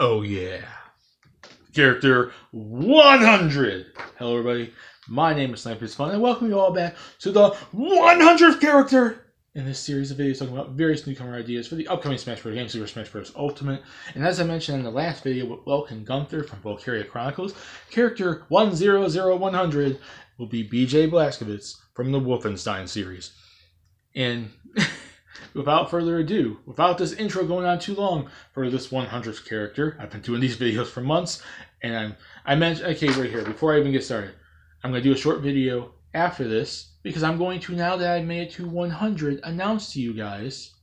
Oh yeah. Character 100. Hello everybody, my name is Sniper's Fun and welcome you all back to the 100th character in this series of videos talking about various newcomer ideas for the upcoming Smash Bros. Game, Super Smash Bros. Ultimate. And as I mentioned in the last video with Welkin Gunther from Valkyria Chronicles, character 100 will be BJ Blazkowicz from the Wolfenstein series. And without further ado, without this intro going on too long for this 100th character, I've been doing these videos for months, and I mentioned, okay, right here, before I even get started, I'm going to do a short video after this, because I'm going to, now that I've made it to 100, announce to you guys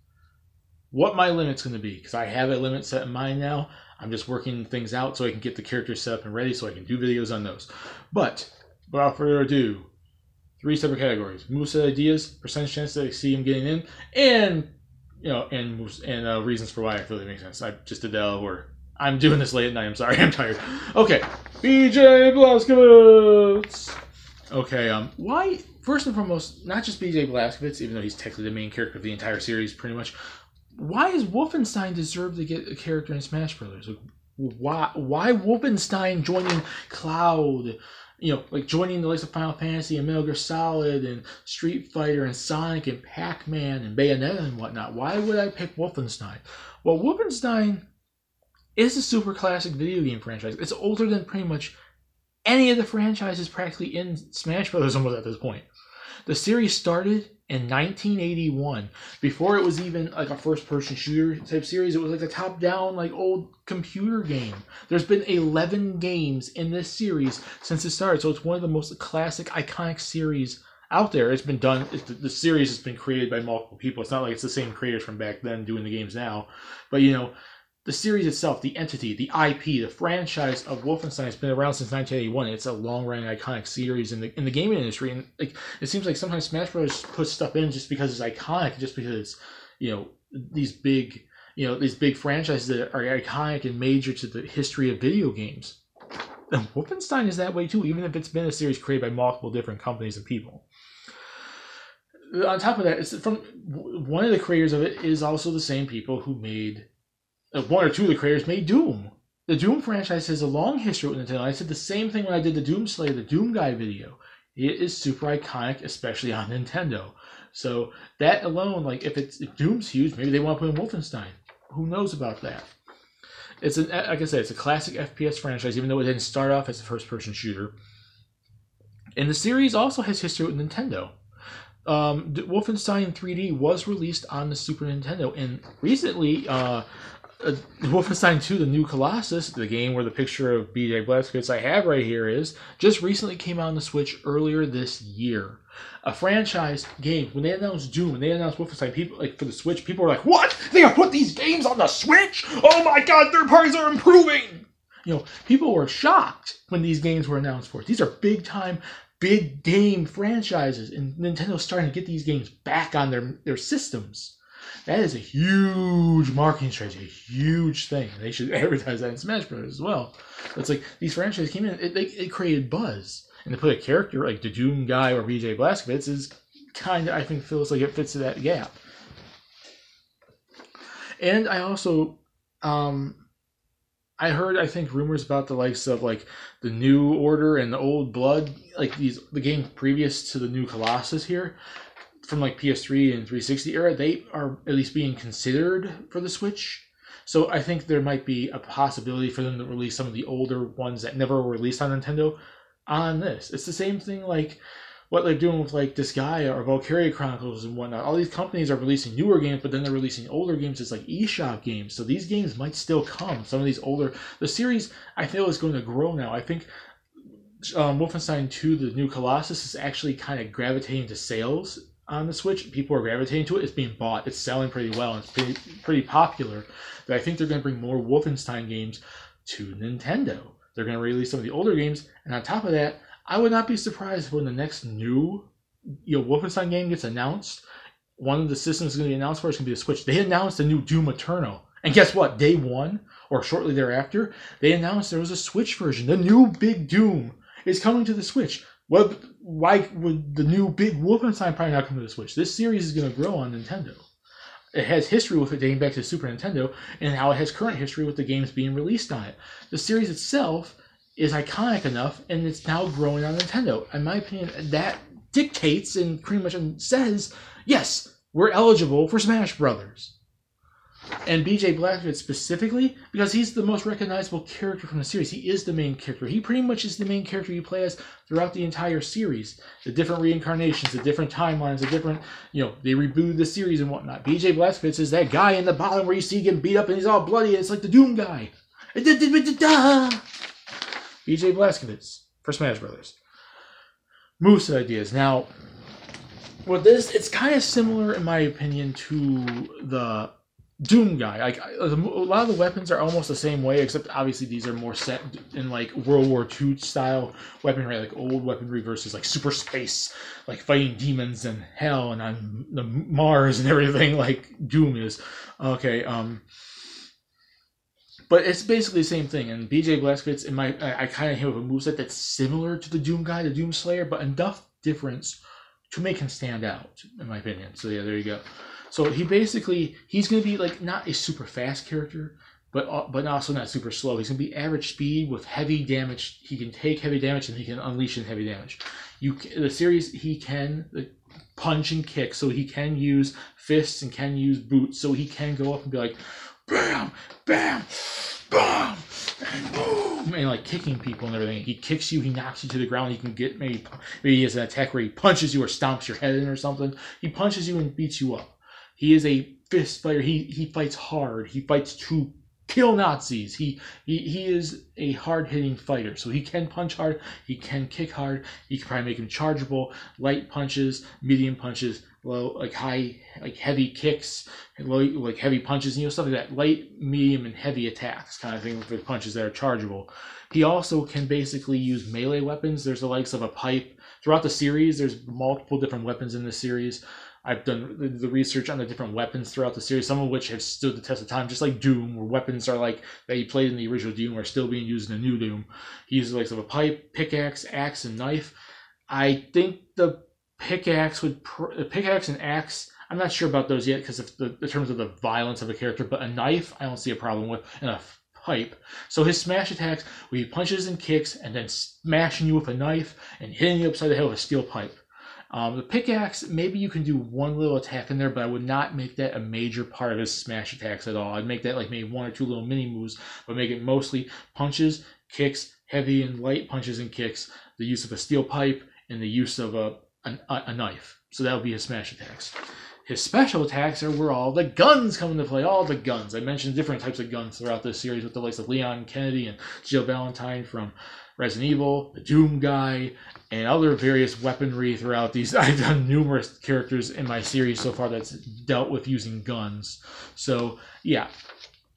what my limit's going to be, because I have a limit set in mind now. I'm just working things out so I can get the characters set up and ready so I can do videos on those. But, without further ado, 3 separate categories: moveset ideas, percentage chance that I see him getting in, and reasons for why I feel it makes sense. I just did that out of order. I'm doing this late at night. I'm sorry. I'm tired. Okay, BJ Blazkowicz. Okay, why? First and foremost, not just BJ Blazkowicz, even though he's technically the main character of the entire series, pretty much. Why does Wolfenstein deserve to get a character in Smash Brothers? Like, why Wolfenstein joining Cloud? You know, like joining the likes of Final Fantasy and Metal Gear Solid and Street Fighter and Sonic and Pac-Man and Bayonetta and whatnot. Why would I pick Wolfenstein? Well, Wolfenstein is a super classic video game franchise. It's older than pretty much any of the franchises practically in Smash Bros. Almost at this point. The series started in 1981. Before it was even like a first-person shooter type series, it was like a top-down, like old computer game. There's been 11 games in this series since it started, so it's one of the most classic, iconic series out there. It's been done. The series has been created by multiple people. It's not like it's the same creators from back then doing the games now, but you know. The series itself, the entity, the IP, the franchise of Wolfenstein has been around since 1981. It's a long-running, iconic series in the gaming industry, and like it seems like sometimes Smash Bros. Puts stuff in just because it's iconic, just because it's, you know, these big franchises that are iconic and major to the history of video games. And Wolfenstein is that way too, even if it's been a series created by multiple different companies and people. On top of that, it's from one of the creators of it is also the same people who made. One or two of the creators made Doom. The Doom franchise has a long history with Nintendo. I said the same thing when I did the Doom Slayer, the Doom Guy video. It is super iconic, especially on Nintendo. So that alone, like if Doom's huge, maybe they want to put in Wolfenstein. Who knows about that? It's like I said, it's a classic FPS franchise, even though it didn't start off as a first-person shooter. And the series also has history with Nintendo. Wolfenstein 3D was released on the Super Nintendo, and recently, Wolfenstein 2, The New Colossus, the game where the picture of BJ Blazkowicz I have right here is, just recently came out on the Switch earlier this year. A franchise game. When they announced Doom, when they announced Wolfenstein, people like for the Switch, people were like, "What? They have put these games on the Switch? Oh my God, third parties are improving!" You know, people were shocked when these games were announced for it. These are big-time, big game franchises, and Nintendo's starting to get these games back on their systems. That is a huge marketing strategy, a huge thing. They should advertise that in Smash Bros. As well. It's like these franchises came in, it created buzz. And to put a character like the Doom Guy or BJ Blazkowicz is kind of, I think, feels like it fits to that gap. And I also, I heard, I think, rumors about the likes of like the New Order and the Old Blood, like the game previous to the New Colossus here. From like PS3 and 360 era, they are at least being considered for the Switch. So I think there might be a possibility for them to release some of the older ones that never were released on Nintendo on this. It's the same thing like what they're doing with like Disgaea or Valkyria Chronicles and whatnot. All these companies are releasing newer games, but then they're releasing older games as like eShop games. So these games might still come. Some of these older... The series, I feel, is going to grow now. I think Wolfenstein 2, The New Colossus, is actually kind of gravitating to sales on the Switch. People are gravitating to it. It's being bought. It's selling pretty well. And it's pretty popular. But I think they're going to bring more Wolfenstein games to Nintendo. They're going to release some of the older games. And on top of that, I would not be surprised when the next new Wolfenstein game gets announced. One of the systems is going to be announced for is going to be the Switch. They announced a new Doom Eternal. And guess what? Day one, or shortly thereafter, they announced there was a Switch version. The new Big Doom is coming to the Switch. Well, why would the new big Wolfenstein probably not come to the Switch? This series is going to grow on Nintendo. it has history with it dating back to Super Nintendo, and how it has current history with the games being released on it. The series itself is iconic enough, and it's now growing on Nintendo. In my opinion, that dictates and pretty much says, yes, we're eligible for Smash Brothers. And BJ Blazkowicz specifically, because he's the most recognizable character from the series. He is the main character. He pretty much is the main character you play as throughout the entire series. The different reincarnations, the different timelines, the different, they rebooted the series and whatnot. BJ Blazkowicz is that guy in the bottom where you see him beat up and he's all bloody. It's like the Doom guy. BJ Blazkowicz for Smash Brothers. Moveset ideas. Now, with this, it's kind of similar, in my opinion, to the Doom guy. Like, a lot of the weapons are almost the same way, except obviously these are more set in like World War II style weaponry, like old weaponry versus like super space, like fighting demons and hell and on the Mars and everything like Doom is. Okay, but it's basically the same thing. And BJ Blazkowicz, I kind of have a moveset that's similar to the Doom guy, the Doom Slayer, but enough difference to make him stand out, in my opinion. So yeah, there you go. So he's going to be like not a super fast character, but also not super slow. He's going to be average speed with heavy damage. He can take heavy damage and he can unleash in heavy damage. The series, he can punch and kick, so he can use fists and can use boots, so he can go up and be like, bam, bam, bam, and boom, and like kicking people and everything. He kicks you, he knocks you to the ground. He can get maybe he has an attack where he punches you or stomps your head in or something. He punches you and beats you up. He is a fist fighter. He fights hard. He fights to kill Nazis. He is a hard-hitting fighter. So he can punch hard. He can kick hard. You can probably make him chargeable. Light punches, medium punches, low, like high, like heavy kicks, low, like heavy punches, stuff like that. Light, medium, and heavy attacks kind of thing for punches that are chargeable. He also can basically use melee weapons. There's the likes of a pipe. Throughout the series, there's multiple different weapons in the series. I've done the research on the different weapons throughout the series, some of which have stood the test of time, just like Doom, where weapons are like that you played in the original Doom are still being used in the new Doom. He uses the likes of a pipe, pickaxe, axe, and knife. I think the pickaxe and axe, I'm not sure about those yet because in terms of the violence of a character, but a knife I don't see a problem with, and a pipe. So his smash attacks, where he punches and kicks and then smashing you with a knife and hitting you upside the head with a steel pipe. The pickaxe, maybe you can do one little attack in there, but I would not make that a major part of his smash attacks at all. I'd make that like maybe one or two little mini moves, but make it mostly punches, kicks, heavy and light punches and kicks, the use of a steel pipe, and the use of a knife. So that would be his smash attacks. His special attacks are where all the guns come into play. All the guns. I mentioned different types of guns throughout this series with the likes of Leon Kennedy and Jill Valentine from Resident Evil, the Doom guy, and other various weaponry throughout these. I've done numerous characters in my series so far that's dealt with using guns. So, yeah,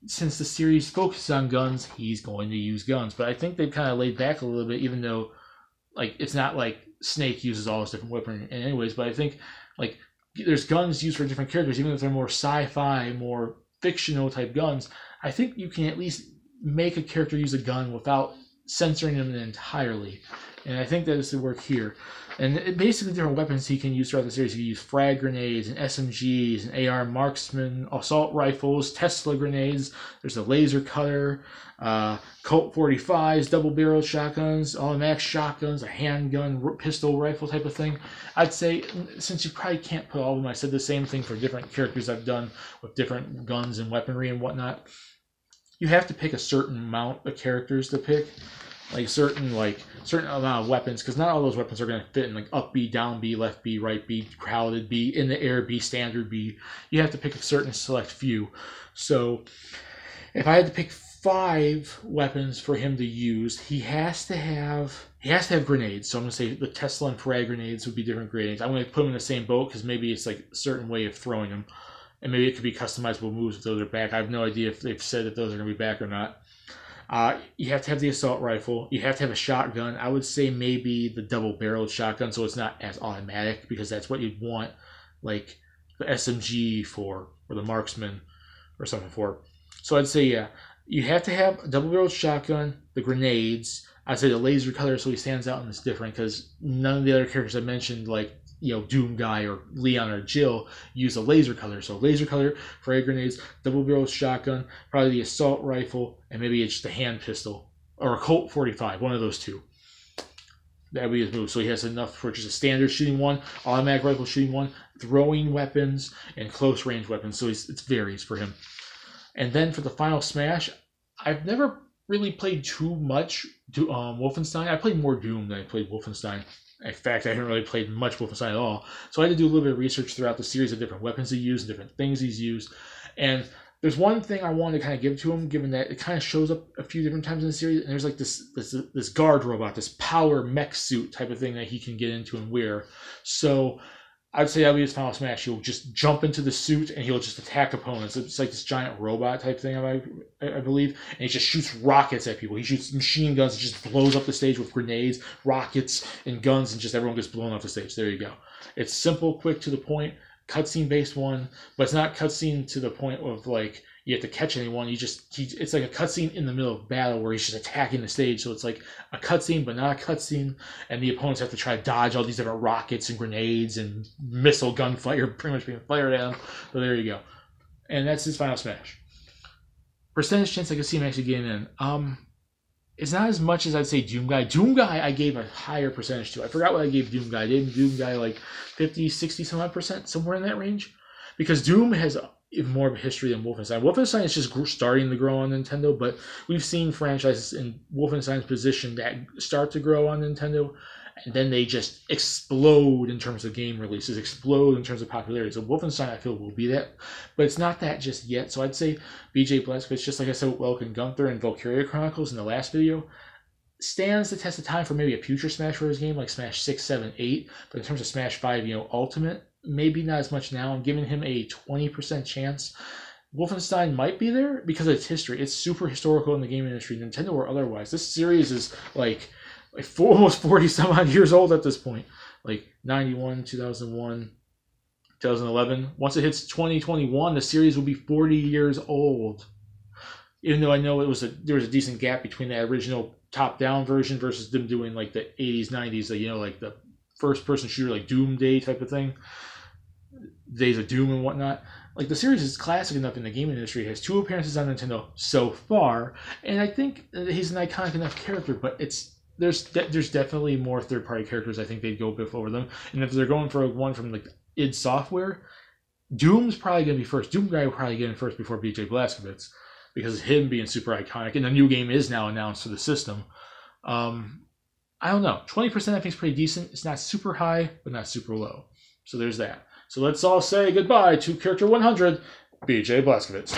since the series focuses on guns, he's going to use guns. But I think they've kind of laid back a little bit, even though, like, it's not like Snake uses all his different weaponry in anyways, but I think, like, there's guns used for different characters, even if they're more sci-fi, more fictional type guns. I think you can at least make a character use a gun without censoring them entirely, and I think that is the work here. And basically different weapons he can use throughout the series. He can use frag grenades and SMGs and AR marksman, assault rifles, Tesla grenades. There's a laser cutter, Colt 45s, double-barreled shotguns, automatic shotguns, a handgun, pistol rifle type of thing. I'd say, since you probably can't put all of them, I said the same thing for different characters I've done with different guns and weaponry and whatnot. You have to pick a certain amount of characters to pick, like certain amount of weapons, because not all those weapons are going to fit in like up B, down B, left B, right B, crowded B, in the air B, standard B. You have to pick a certain select few. So if I had to pick 5 weapons for him to use, he has to have grenades. So I'm going to say the Tesla and frag grenades would be different grenades. I'm going to put them in the same boat because maybe it's like a certain way of throwing them. And maybe it could be customizable moves if those are back. I have no idea if they've said if those are going to be back or not. You have to have the assault rifle. You have to have a shotgun. I would say maybe the double-barreled shotgun, so it's not as automatic, because that's what you'd want, like the SMG for, or the marksman or something for. So I'd say, yeah, you have to have a double-barreled shotgun, the grenades. I'd say the laser cutter, so he stands out and it's different, because none of the other characters I mentioned, like Doom Guy or Leon or Jill use a laser cutter. So laser cutter, frag grenades, double barrel shotgun, probably the assault rifle, and maybe it's just a hand pistol or a Colt 45, one of those two. That would be his move. So he has enough for just a standard shooting one, automatic rifle shooting one, throwing weapons, and close range weapons. So it varies for him. And then for the final smash, I've never really played too much Wolfenstein. I played more Doom than I played Wolfenstein. In fact, I haven't really played much Wolfenstein at all. So I had to do a little bit of research throughout the series of different weapons he used, different things he's used. And there's one thing I wanted to kind of give to him, given that it kind of shows up a few different times in the series, and there's like this guard robot, this power mech suit type of thing that he can get into and wear. So I'd say that'll be his final smash. He'll just jump into the suit and he'll just attack opponents. It's like this giant robot type thing, I believe, and he just shoots rockets at people. He shoots machine guns and just blows up the stage with grenades, rockets, and guns, and just everyone gets blown off the stage. There you go. It's simple, quick, to the point. Cutscene based one, but it's not cutscene to the point of like you have to catch anyone. It's like a cutscene in the middle of battle where he's just attacking the stage. So it's like a cutscene, but not a cutscene, and the opponents have to try to dodge all these different rockets and grenades and missile gunfire pretty much being fired at him. So there you go, and that's his final smash. Percentage chance I can see him actually getting in. It's not as much as I'd say Doom Guy. Doom Guy I gave a higher percentage to. I forgot what I gave Doom Guy. I gave Doom Guy like 50, 60 some odd %, somewhere in that range. Because Doom has even more of a history than Wolfenstein. Wolfenstein is just starting to grow on Nintendo, but we've seen franchises in Wolfenstein's position that start to grow on Nintendo, and then they just explode in terms of game releases, explode in terms of popularity. So Wolfenstein, I feel, will be that, but it's not that just yet. So I'd say BJ Blazkowicz, just like I said with Welkin Gunther and Valkyria Chronicles in the last video, stands the test of time for maybe a future Smash Bros. Game like Smash 6, 7, 8. But in terms of Smash 5, Ultimate, maybe not as much now. I'm giving him a 20% chance. Wolfenstein might be there because of its history. It's super historical in the game industry, Nintendo or otherwise. This series is like almost 40 some odd years old at this point. Like 91, 2001, 2011. Once it hits 2021, the series will be 40 years old. Even though I know there was a decent gap between that original top-down version versus them doing like the 80s, 90s, like the first-person shooter, like Doom Day type of thing, Days of Doom and whatnot. Like the series is classic enough in the gaming industry. It has 2 appearances on Nintendo so far, and I think he's an iconic enough character. But there's definitely more third-party characters I think they'd go before them. And if they're going for one from like id Software, Doom's probably going to be first. Doom Guy will probably get in first before BJ Blazkowicz, because of him being super iconic, and the new game is now announced for the system. I don't know. 20% I think is pretty decent. It's not super high, but not super low. So there's that. So let's all say goodbye to character 100, BJ Blazkowicz.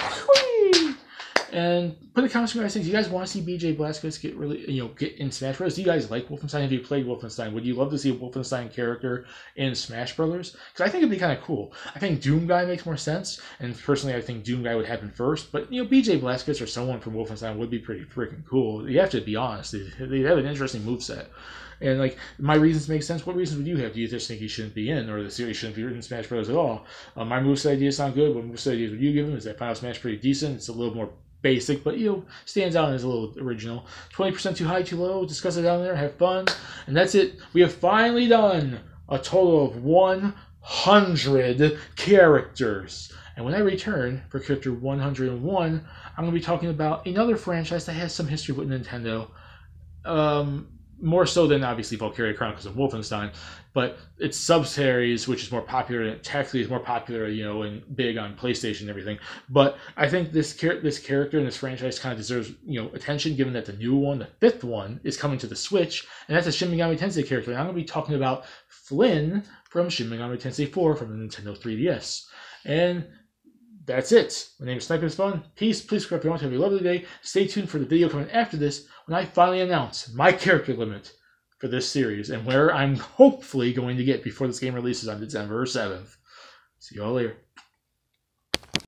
And put in the comments, guys, think, do you guys want to see BJ Blazkowicz get in Smash Bros? Do you guys like Wolfenstein? Have you played Wolfenstein? Would you love to see a Wolfenstein character in Smash Brothers? Because I think it'd be kind of cool. I think Doom Guy makes more sense, and personally, I think Doom Guy would happen first. But BJ Blazkowicz or someone from Wolfenstein would be pretty freaking cool. You have to be honest; they have an interesting moveset. And like my reasons make sense. What reasons would you have? Do you just think he shouldn't be in, or the series shouldn't be in Smash Bros. At all? My moveset ideas sound good. What moveset ideas would you give him? Is that Final Smash pretty decent? It's a little more basic, but stands out and is a little original. 20% too high, too low? Discuss it down there. Have fun. And that's it. We have finally done a total of 100 characters. And when I return for character 101, I'm going to be talking about another franchise that has some history with Nintendo. More so than obviously Valkyria Chronicles and Wolfenstein, but its sub-series, which is more popular and tactically is more popular, and big on PlayStation and everything. But I think this character in this franchise kind of deserves, attention, given that the new one, the 5th one, is coming to the Switch, and that's a Shin Megami Tensei character. And I'm going to be talking about Flynn from Shin Megami Tensei 4 from the Nintendo 3DS. And that's it. My name is Sniper's Fun. Peace. Please subscribe if you want to. Have a lovely day. Stay tuned for the video coming after this when I finally announce my character limit for this series and where I'm hopefully going to get before this game releases on December 7th. See you all later.